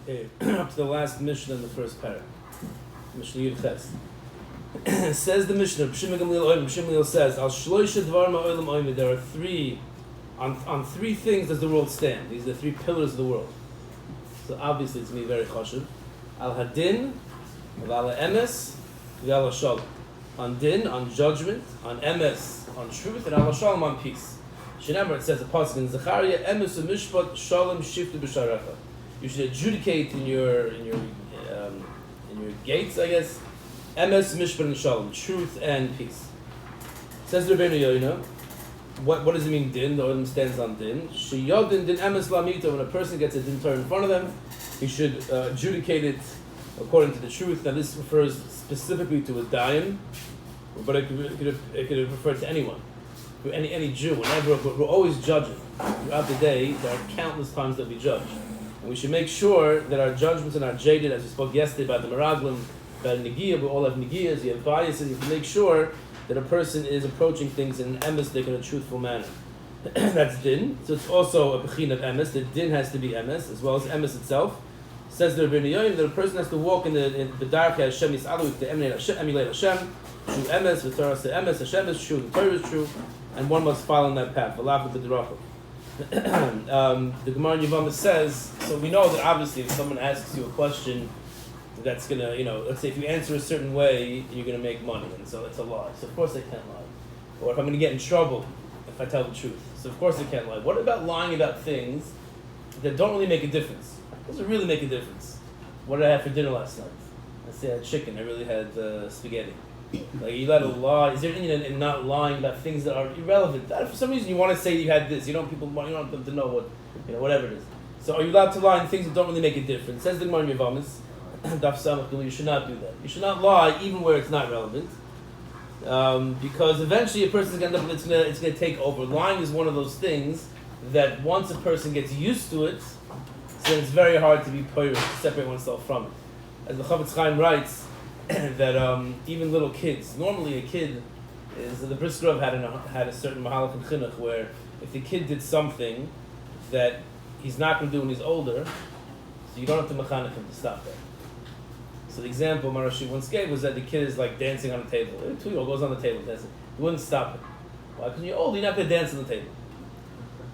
Okay, up to the last Mishnah in the first paragraph. Mishnah Yud Ches. Says the Mishnah, B'Shim Gamliel says, Al Shloisha Dvar Ma'olam Oimid, there are three, on three things does the world stand. These are the three pillars of the world. So obviously it's going to be very chashuv. Al Hadin, Al Emes, Al Shalom. On din, on judgment, on emes, on truth, and al shalom, on peace. Shenemar, it says the pasuk in Zechariah, emes u'mishpat shalom shiftu b'sharecha. You should adjudicate in your gates, I guess. Emes, mishpat, and shalom, truth and peace. It says the Rabbeinu Yonah. What does it mean din? The Olam stands on din. Sheyodin din emes lamita. When a person gets a din Torah in front of them, he should adjudicate it according to the truth. Now this refers specifically to a dayan, but it could refer to anyone, to any Jew. Whenever we're always judging throughout the day, there are countless times that we judge, and we should make sure that our judgments and our jaded, as we spoke yesterday about the meraglim, about negiyah, we all have negiyahs, you have biases. You have to make sure that a person is approaching things in an emes, in a truthful manner. That's din. So it's also a bechin of emes. The din has to be emes as well as emes itself. Says the Rabbeinu Yonah that a person has to walk in the dark as Hashem Yis'alu to emulate Hashem, true emes, the Torah says emes, Hashem is true, the Torah is true, and one must follow in that path. The Gemara in Yevamah says, so we know that obviously if someone asks you a question that's gonna, let's say if you answer a certain way, you're gonna make money, and so it's a lie. So of course I can't lie. Or if I'm gonna get in trouble if I tell the truth, so of course I can't lie. What about lying about things that don't really make a difference? Does it really make a difference? What did I have for dinner last night? Let's say I had chicken. I really had spaghetti. Like, you let a lie. Is there anything in not lying about things that are irrelevant? For some reason, you want to say you had this. You don't want them to know what, whatever it is. So, are you allowed to lie in things that don't really make a difference? Says the Gemara in Yevamos, Daf Samach, you should not do that. You should not lie even where it's not relevant, because eventually a person's going to end up. It's going to take over. Lying is one of those things that once a person gets used to it, so it's very hard to be poirish, to separate oneself from it. As the Chavetz Chaim writes, that even little kids, normally a kid is, the Bris Rav had a certain mahalach in chinuch where if the kid did something that he's not going to do when he's older, so you don't have to mechanech him to stop that. So the example Marashi once gave was that the kid is like dancing on a table. A 2-year-old goes on the table dancing. You wouldn't stop him. Why? Because you're old, you're not going to dance on the table.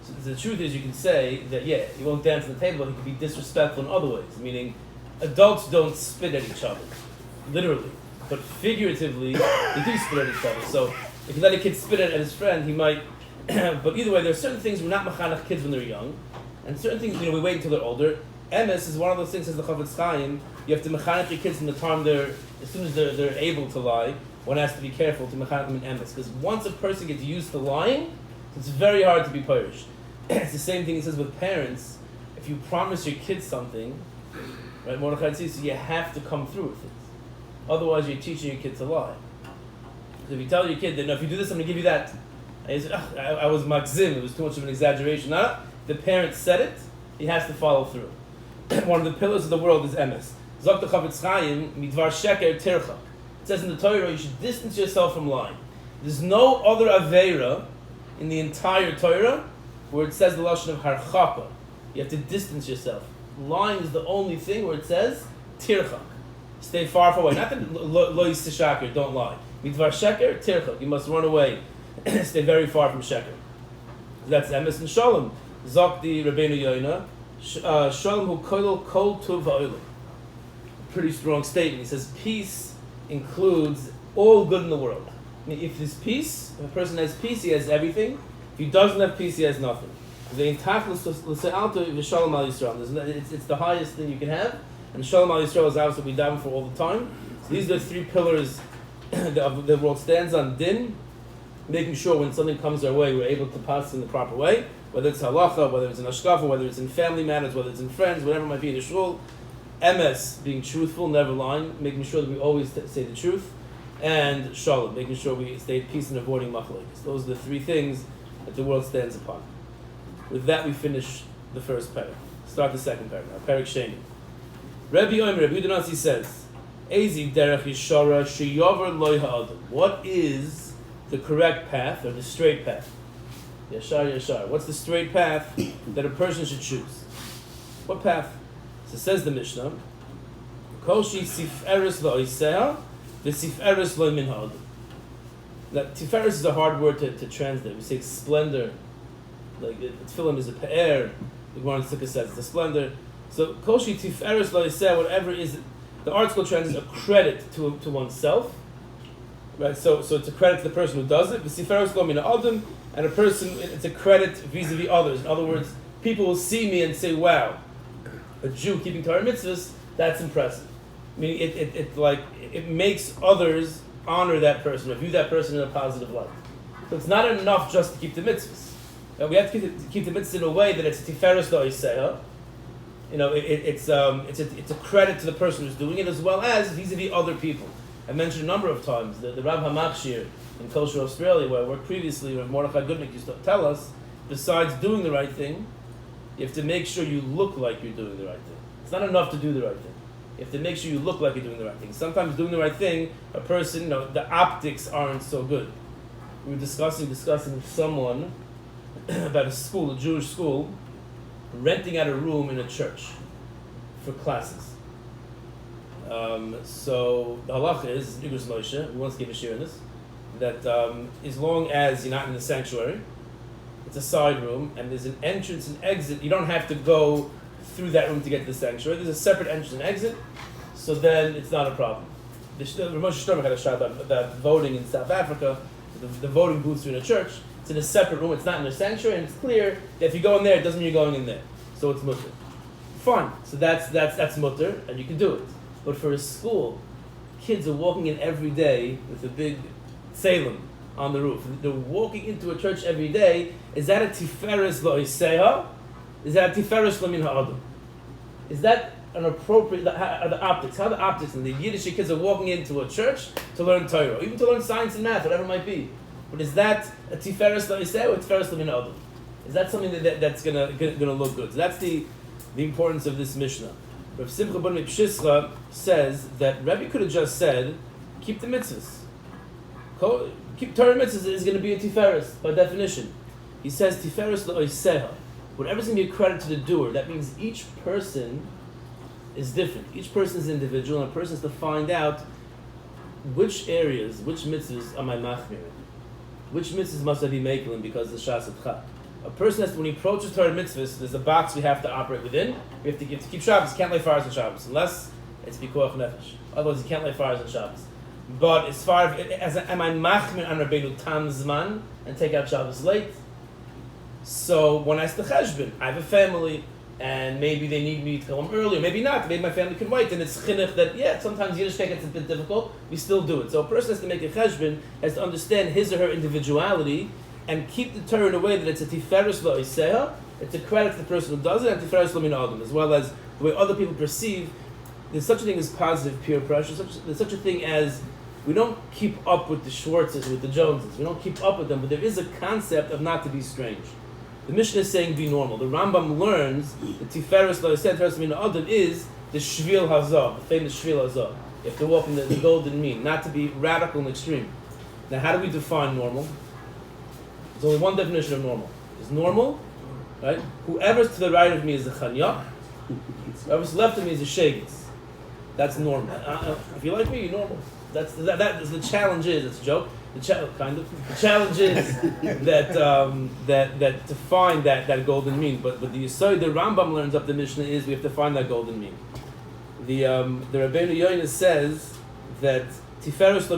So the truth is, you can say that, he won't dance on the table, but he can be disrespectful in other ways. Meaning, adults don't spit at each other, literally. But figuratively, they do spit at each other. So, if you let a kid spit at his friend, he might... but either way, there are certain things we're not mechanech kids when they're young, and certain things, we wait until they're older. Emes is one of those things, says the Chavetz Chaim, you have to mechanech your kids from the time as soon as they're able to lie, one has to be careful to mechanech them in emes. Because once a person gets used to lying, it's very hard to be purish. It's the same thing it says with parents. If you promise your kids something, right, Mordechai says, so you have to come through with it. Otherwise, you're teaching your kid to lie. So if you tell your kid that, no, if you do this, I'm going to give you that. I was magzim, it was too much of an exaggeration. No, the parent said it, he has to follow through. One of the pillars of the world is emes. Zok the Chavetz Chaim, midvar sheker tircha. It says in the Torah, you should distance yourself from lying. There's no other aveira in the entire Torah where it says the lashon of harchaka. You have to distance yourself. Lying is the only thing where it says tirchak. Stay far away. Not that lo yistishaker, don't lie. Midvar sheker, tirchak. You must run away. Stay very far from sheker. That's emes and shalom. Zok the Rabbeinu Yonah. Shalom hu koil kol tuv ha'olam. Pretty strong statement. He says peace includes all good in the world. I mean, if there's peace, if a person has peace, he has everything. If he doesn't have peace, he has nothing. It's the highest thing you can have, and Shalom Al Yisrael is obviously we daven for all the time. So these are the three pillars the world stands on. Din, making sure when something comes our way, we're able to pass in the proper way, whether it's halacha, whether it's in ashkafa, whether it's in family matters, whether it's in friends, whatever it might be in the shul. Emes, being truthful, never lying, making sure that we always say the truth, and Shalom, making sure we stay at peace and avoiding machlokes. Those are the three things that the world stands upon. With that, we finish the first paragraph. Start the second paragraph. Perkei. Rabbi Yonah says, "Ezi derech yishara sheyover loy ha'adam." What is the correct path or the straight path? Yashar. What's the straight path that a person should choose? What path? So says the Mishnah, Koshi Tiferes lo Iseha, v'Tiferes lo min ha'adam. Now, Tiferes is a hard word to translate. We say splendor, like tefillin is a pe'er. The Gemara in Sukkah says it's a splendor. So Koshi Tiferes lo Iseha, whatever is, the article translates a credit to oneself. Right, so it's a credit to the person who does it. V'Tiferes lo min ha'adam, and a person, it's a credit vis-a-vis others. In other words, people will see me and say, "Wow, a Jew keeping Torah mitzvahs, that's impressive." I mean, it makes others honor that person, or view that person in a positive light. So it's not enough just to keep the mitzvahs. We have to keep the mitzvahs in a way that it's a tiferes lo'iseha. You know, it's a credit to the person who's doing it, as well as vis-a-vis other people. I mentioned a number of times the Rabbi Hamachshir in Kosher Australia, where I worked previously, where Mordechai Goodnick used to tell us, besides doing the right thing, you have to make sure you look like you're doing the right thing. It's not enough to do the right thing. You have to make sure you look like you're doing the right thing. Sometimes doing the right thing, a person, the optics aren't so good. We were discussing with someone about a school, a Jewish school, renting out a room in a church for classes. So the halacha is, Igros Moshe, who wants to give a shiur in this, that as long as you're not in the sanctuary, it's a side room, and there's an entrance and exit. You don't have to go through that room to get to the sanctuary. There's a separate entrance and exit, so then it's not a problem. Ramon Shtormer had a shot about voting in South Africa. The voting booths are in a church. It's in a separate room. It's not in a sanctuary, and it's clear that if you go in there, it doesn't mean you're going in there. So it's mutter. Fine. So that's mutter, and you can do it. But for a school, kids are walking in every day with a big salem on the roof. They're walking into a church every day. Is that a tiferes lo'iseha? Is that a tiferes lo min ha'adam? Is that an appropriate, how the optics, and the Yiddish kids are walking into a church to learn Torah, or even to learn science and math, whatever it might be. But is that a tiferes lo'iseha or a tiferes lo min ha'adam? Is that something that's gonna look good? So that's the importance of this Mishnah. Rav Simcha ben Pshischa says that Rabbi could have just said, keep the mitzvahs. Keep Torah mitzvahs is going to be a tiferes by definition. He says tiferes lo'iseha. Whatever's going to be a credit to the doer, that means each person is different. Each person is individual, and a person has to find out which areas, which mitzvahs am I machmir in? Which mitzvahs must I be making because of the shas of. A person has to, when he approaches Torah mitzvahs, there's a box we have to operate within. We have to keep Shabbos. You can't light fires on Shabbos unless it's bikuach nefesh. Otherwise, you can't light fires on Shabbos. But as far as am I machmir on Rabbeinu tam zman and take out Shabbos late? So one has to cheshbon. I have a family, and maybe they need me to come home earlier. Maybe not. Maybe my family can wait. And it's chinuch that sometimes Yiddishkeit gets a bit difficult. We still do it. So a person has to make a cheshbon, has to understand his or her individuality, and keep the Torah in a way that it's a tiferes lo'iseha, it's a credit to the person who does it, and tiferes lo min ha'adam, as well as the way other people perceive. There's such a thing as positive peer pressure. There's such a thing as we don't keep up with the Schwartzes, with the Joneses. We don't keep up with them, but there is a concept of not to be strange. The Mishnah is saying be normal. The Rambam learns the tiferes lo'iseha, tiferes lo min ha'adam is the shvil hazah, the famous shvil hazah. You have to walk in the golden mean, not to be radical and extreme. Now, how do we define normal? There's only one definition of normal. It's normal, right? Whoever's to the right of me is a chanyak. Whoever's to the left of me is a shegis. That's normal. If you like me, you're normal. That is the challenge is, it's a joke. The challenge is that to find that golden mean. But the Yisod, the Rambam learns up the Mishnah is we have to find that golden mean. The Rabbeinu Yonah says that tiferes lo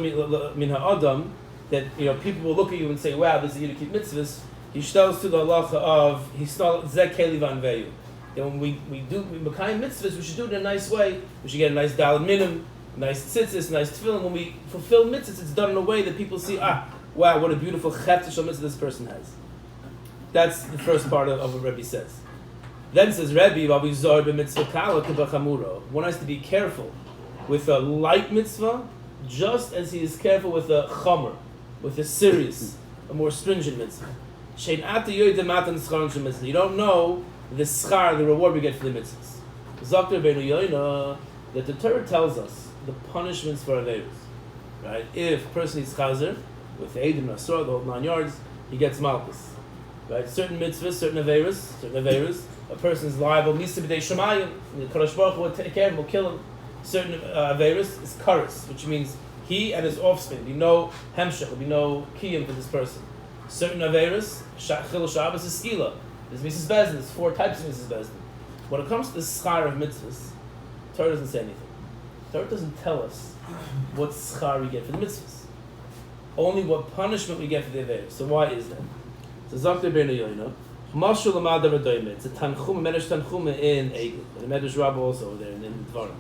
min ha'adam, that people will look at you and say, "Wow, this is you to keep mitzvahs." He tells to the halacha of zeh keli vanveyu. That when we mekayim mitzvahs, we should do it in a nice way. We should get a nice daled minim, nice tzitzis, nice tefillin. When we fulfill mitzvahs, it's done in a way that people see, wow, what a beautiful chet mitzvah this person has. That's the first part of what Rabbi says. Then says Rabbi, one has to be careful with a light mitzvah, just as he is careful with a chomer, with a serious, a more stringent mitzvah. You don't know the schar, the reward we get for the mitzvahs. Zakter Rabbeinu Yonah, that the Torah tells us the punishments for averos. Right? If a person is chazer with Eidim Nasor, the whole 9 yards, he gets malchus. Right? Certain mitzvahs, certain averos, a person is liable, Misa B'dei Shemayim, the Kadosh Baruch Hu will take care of him, will kill him. Certain Averis is Karis, which means he and his offspring, there'll be no Hemshech, there'll be no Kiyum for this person. Certain Averis, Chil Shabbos is Skila. There's Mrs. Bezdin, there's 4 types of Mrs. Bezdin. When it comes to the schar of mitzvahs, Torah doesn't say anything. Torah doesn't tell us what schar we get for the mitzvahs. Only what punishment we get for the Averis. So why is that? So Zakh Rabbeinu Yonah, Mashul Amad Radoime. It's a Tanchuma, Medrash Tanchuma in Egel. And the Medrash Rabbi also over there in Dvarim.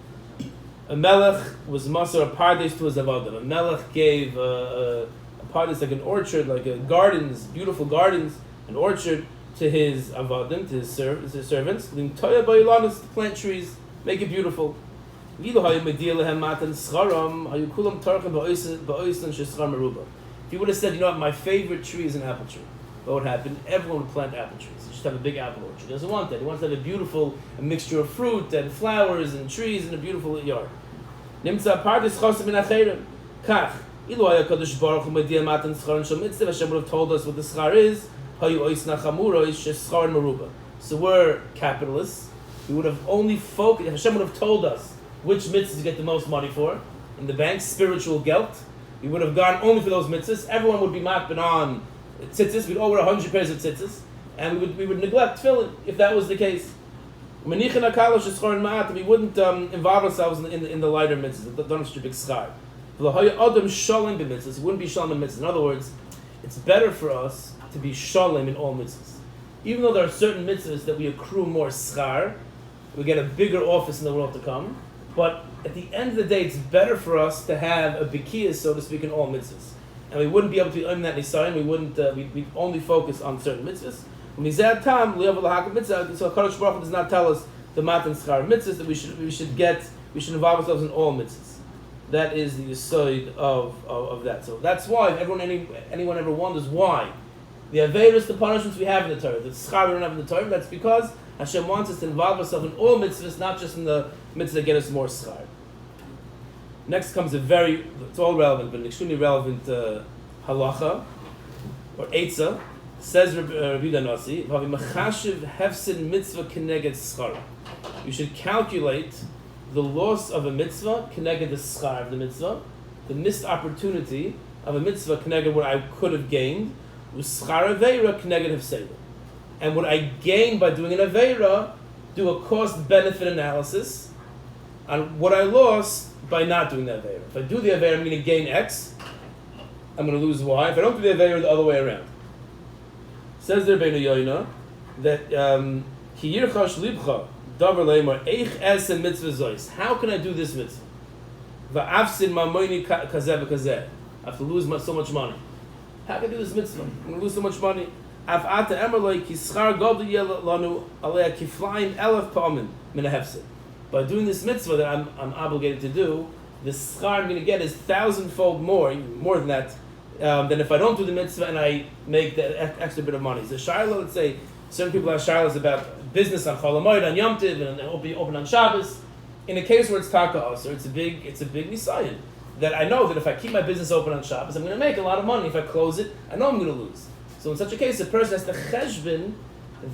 A Melech was Masar a pardes to his Avadim. A Melech gave a pardes, like an orchard, like a gardens, beautiful gardens, an orchard to his Avadim, to his servants. Limtoya Ba'ilanas, to plant trees, make it beautiful. If you would have said, you know what, my favorite tree is an apple tree, what would happen? Everyone would plant apple trees. You should have a big apple orchard. He doesn't want that. He wants to have a mixture of fruit and flowers and trees in a beautiful yard. Hashem would have told us what the schar is. So we're capitalists. We would have only focused, Hashem would have told us which mitzvahs to get the most money for in the bank, spiritual gelt. We would have gone only for those mitzvahs. Everyone would be mapping on tzitzis. We'd over 100 pairs of tzitzis, and we would neglect tefillin if that was the case. We wouldn't involve ourselves in the lighter mitzvahs. Don't have such a big schar. We wouldn't be shalom in mitzvahs. In other words, it's better for us to be shalom in all mitzvahs. Even though there are certain mitzvahs that we accrue more schar, we get a bigger office in the world to come. But at the end of the day, it's better for us to have a bikiyah, so to speak, in all mitzvahs. And we wouldn't be able to earn that nisayon. We wouldn't. We'd only focus on certain mitzvahs. So Kadosh Baruch Hu does not tell us the matan schar mitzvahs that we should involve ourselves in all mitzvahs. That is the yesod of that. So that's why if anyone ever wonders why the averos, the punishments we have in the Torah, the schar we don't have in the Torah, that's because Hashem wants us to involve ourselves in all mitzvahs, not just in the mitzvahs that get us more schar. Next comes it's all relevant, but an extremely relevant halacha, or eitzah. Says Rabbi Nasi, you should calculate the loss of a mitzvah connected the schar of the mitzvah, the missed opportunity of a mitzvah connected what I could have gained, with schar aveira connected hafseda. And what I gain by doing an aveira, do a cost-benefit analysis on what I lost by not doing the aveira. If I do the aveira, I'm going to gain X, I'm going to lose Y. If I don't do the aveira, the other way around. Says the Rabbeinu Yonah that ki yirchash libcha davar leimar eich esen mitzvah zois. How can I do this mitzvah? Va'afsin ma'moini kazeh v'kazeh. I have to lose so much money. How can I do this mitzvah? I'm going to lose so much money. Af ata emerloi ki schar gadol yeh lanu alei kiflaim elef pa'amin min hafsid. By doing this mitzvah that I'm obligated to do, the schar I'm going to get is 1,000-fold more than that. Than if I don't do the mitzvah and I make the extra bit of money. So Shiloh, let's say, certain people have Shilohs about business on Chol HaMoed, on Yom Tov, and open on Shabbos. In a case where it's Taka Osir, it's a big nisayon. That I know that if I keep my business open on Shabbos, I'm going to make a lot of money. If I close it, I know I'm going to lose. So in such a case, a person has to cheshbon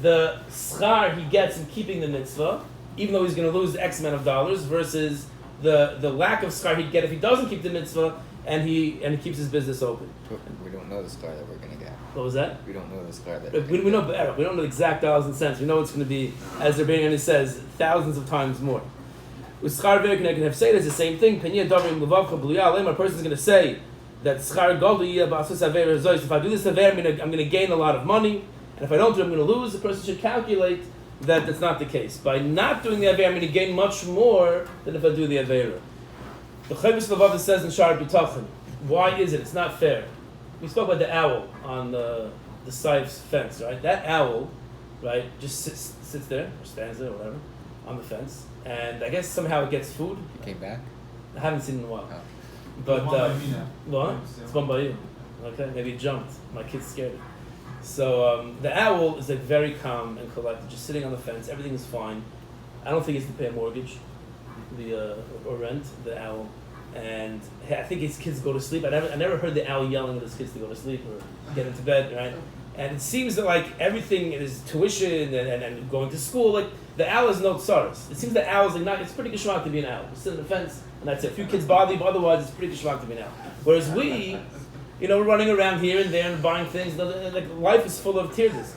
the schar he gets in keeping the mitzvah, even though he's going to lose X amount of dollars, versus the lack of schar he'd get if he doesn't keep the mitzvah, and he keeps his business open. We don't know the schar that we're going to get. What was that? We don't know the schar that we know better. We don't know the exact dollars and cents. We know it's going to be, as the Rabbeinu says, thousands of times more. With schar very connected have said it's the same thing. A person is going to say that schar if I do this aver, I'm going to gain a lot of money, and if I don't do it, I'm going to lose. The person should calculate that that's not the case. By not doing the aver, I'm going to gain much more than if I do the aver. The Chavis Lavav says in Shar B'Tachan, why is it? It's not fair. We spoke about the owl on the Saif's fence, right? That owl, right, just sits there, or stands there, or whatever, on the fence, and I guess somehow it gets food. He came back? I haven't seen it in a while. Oh. But, what? It's one by you. Okay, maybe it jumped. My kid's scared it. So, the owl is like very calm and collected, just sitting on the fence. Everything is fine. I don't think he has to pay a mortgage, or rent, the owl. And I think his kids go to sleep. I never heard the owl yelling at his kids to go to sleep or get into bed, right? And it seems that like everything is tuition and going to school, like the owl is no tsaras. It seems that owls are not, it's pretty geschmack to be an owl. You sit on the fence and that's it. A few kids bother you, but otherwise it's pretty geschmack to be an owl. Whereas we, we're running around here and there and buying things, like life is full of tears.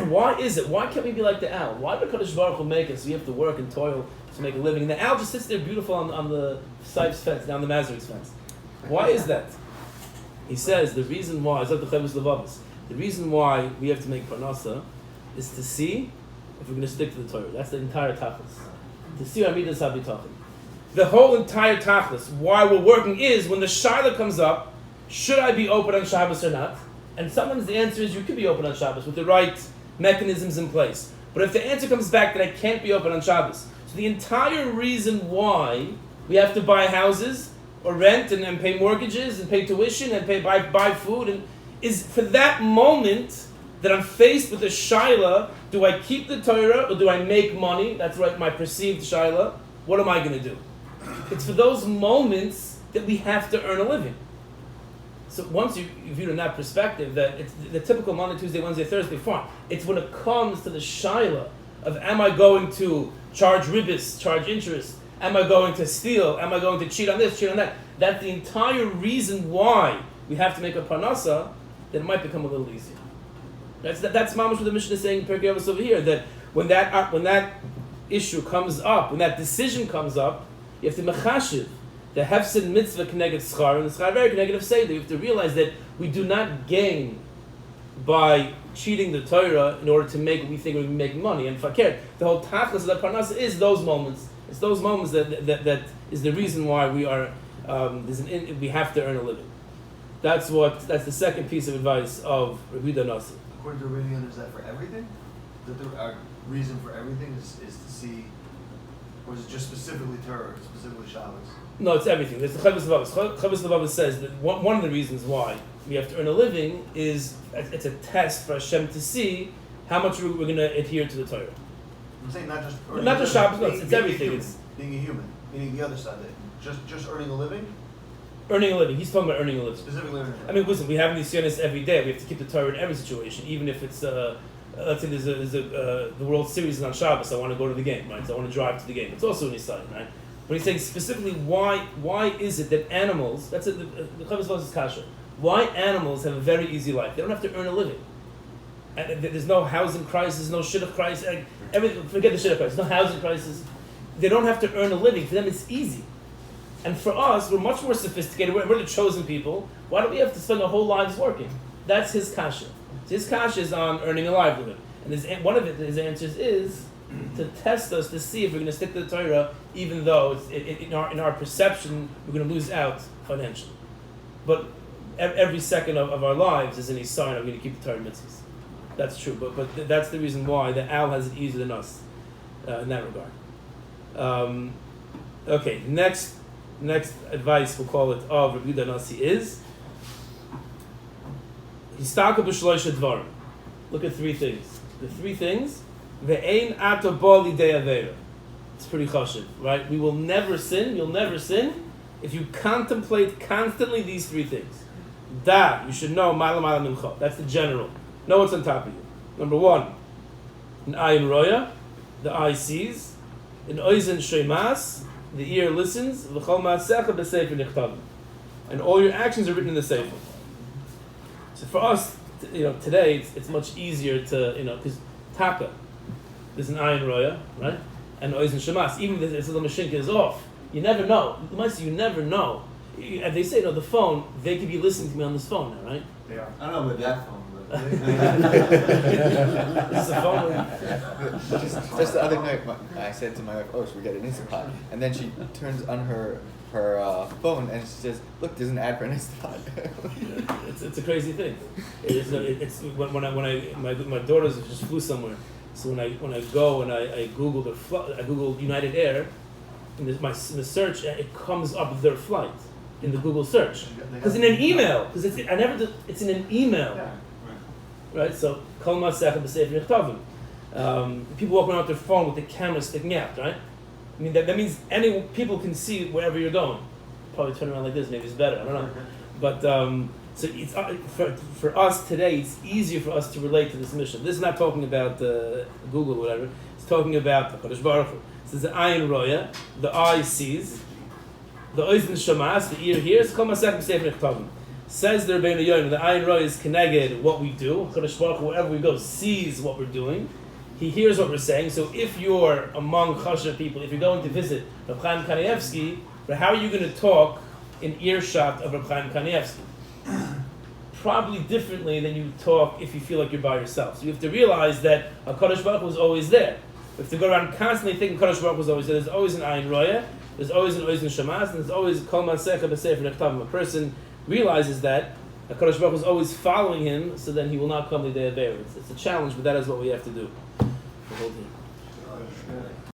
Why is it? Why can't we be like the owl? Why did Kadosh Baruch Hu make us? We have to work and toil to make a living. And the owl just sits there beautiful on the Sipes fence, down the Mazurik's fence. Why is that? He says the reason why, the reason why we have to make parnasa is to see if we're going to stick to the Torah. That's the entire tachlis. To see our midas habitachim. The whole entire tachlis, why we're working is when the shaila comes up, should I be open on Shabbos or not? And sometimes the answer is you could be open on Shabbos with the right mechanisms in place. But if the answer comes back that I can't be open on Shabbos, so the entire reason why we have to buy houses or rent and pay mortgages and pay tuition and buy food and is for that moment that I'm faced with a shaila, do I keep the Torah or do I make money? That's right, my perceived shaila. What am I going to do? It's for those moments that we have to earn a living. So once you view it in that perspective, that it's the typical Monday, Tuesday, Wednesday, Thursday form. It's when it comes to the shaila of am I going to charge ribis, charge interest? Am I going to steal? Am I going to cheat on this, cheat on that? That's the entire reason why we have to make a parnasa, that it might become a little easier. That's mamash what the Mishnah is saying in Perkei Avos over here, that when that issue comes up, when that decision comes up, you have to mechashiv the hefsid mitzvah connected schar and the schar very connected seder. You have to realize that we do not gain by cheating the Torah in order to make what we think we're making money. And fakir, the whole tachlis of the parnasa is those moments. It's those moments that is the reason why we are we have to earn a living. That's the second piece of advice of Rabbi Nasi. According to Rabbeinu, is that for everything? That the reason for everything is to see, or is it just specifically Torah, specifically Shabbos? No, it's everything. There's the Chavos Levavos. Chavos Levavos says that one of the reasons why we have to earn a living is it's a test for Hashem to see how much we're going to adhere to the Torah. I'm saying not just Shabbos. No, it's everything. It's being a human, meaning the other side. Just earning a living. Earning a living. He's talking about earning a living. Specifically earning a living. I mean, listen, we have these Yonas every day. We have to keep the Torah in every situation, even if it's let's say there's the World Series is on Shabbos. I want to go to the game, right? So I want to drive to the game. It's also an Yisrael, right? But he's saying specifically why is it that animals? That's it. The Chavos Levavos is kasha. Why animals have a very easy life? They don't have to earn a living. And there's no housing crisis, no shidduch crisis. Everything. Forget the shidduch crisis. No housing crisis. They don't have to earn a living. For them, it's easy. And for us, we're much more sophisticated. We're the chosen people. Why do we have to spend our whole lives working? That's his kasha. So his kasha is on earning a livelihood. And one of his answers is to test us to see if we're going to stick to the Torah, even though in our perception we're going to lose out financially. But every second of our lives is an sign of we're going to keep the Torah mitzvahs. That's true. But that's the reason why the owl has it easier than us in that regard. Okay, next advice, we'll call it of Rabbi Nasi is Histaka b'shloisha dvarim. Look at three things. The three things. Ve'ein ato bo lidei avera. It's pretty chashiv, right? We will never sin. You'll never sin if you contemplate constantly these three things. Da, you should know ma'ala ma'ala mincha. That's the general. Know what's on top of you. Number one, an ayin roya, the eye sees. An oizen sheimas, the ear listens. V'chol ma'asecha b'sefer nichtavim. And all your actions are written in the sefer. So for us, today it's much easier to, because taka, there's an ayin roya, right? And oizen shemas, even if the mashinka is off, you never know. You never know. And they say, the phone, they could be listening to me on this phone now, right? They are. I don't know about that phone, but This is a phone. Just the other night, I said to my wife, "Oh, should we get an Instant Pot?" And then she turns on her phone and she says, "Look, there's an ad for an Instant Pot." It's a crazy thing. It's when my daughters just flew somewhere. So when I go and I Google I Google United Air, in the search it comes up with their flight in the Google search because in an email it's in an email. Yeah. Right, so kol ma'asecha b'sefer nichtavim. People walk around with their phone with the camera sticking out, right? I mean that means people can see wherever you're going. Probably turn around like this, maybe it's better. I don't know, but So it's for us today. It's easier for us to relate to this mission. This is not talking about Google or whatever. It's talking about the Kadosh Baruch Hu. It says the ayin roya, the eye sees, the oizen shamas, the ear hears. Kol masech b'sefer nechtavim. Says the Rabbeinu Yonah, the ayin roya is connected what we do. Kadosh Baruch Hu, wherever we go, sees what we're doing. He hears what we're saying. So if you're among chasher people, if you're going to visit Reb Chaim Kanievsky, how are you going to talk in earshot of Reb Chaim Kanievsky? Probably differently than you talk if you feel like you're by yourself. So you have to realize that HaKadosh Baruch Hu is always there. We have to go around constantly thinking HaKadosh Baruch Hu is always there. There's always an ayin roya, there's always an oizen shamas, and there's always kol masecha b'sefer nechtavim. A person realizes that HaKadosh Baruch Hu is always following him, so then he will not come the day of Erev. It's a challenge, but that is what we have to do.